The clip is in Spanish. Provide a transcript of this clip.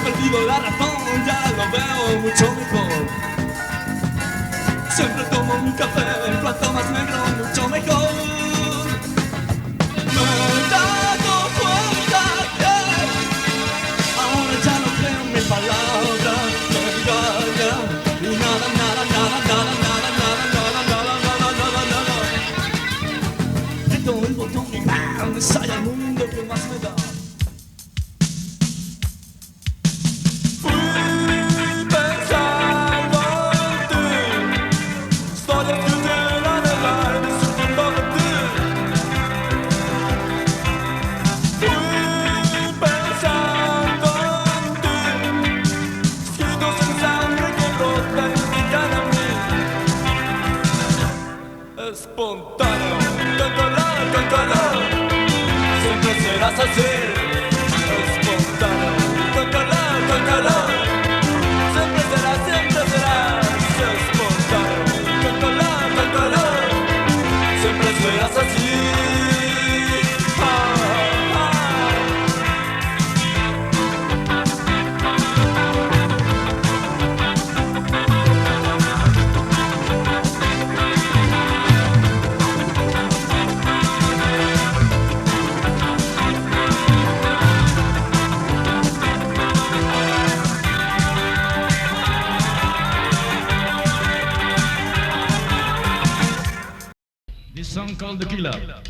perdido la razón, ya lo veo mucho mejor. Siempre tomo mi café, cuanto más negro, mucho mejor. Me he dado cuenta que ahora ya no creo en mi palabra, me engaña y nada, nada, nada, nada, nada, nada, nada, nada, nada, nada, nada. Aprieto el botón y ¡bam! Me sale al mundo que más me da. Espontáneo, con calor, siempre serás así. Espontáneo, con calor, siempre serás. Espontáneo, con calor, siempre serás así. This song called The Killer.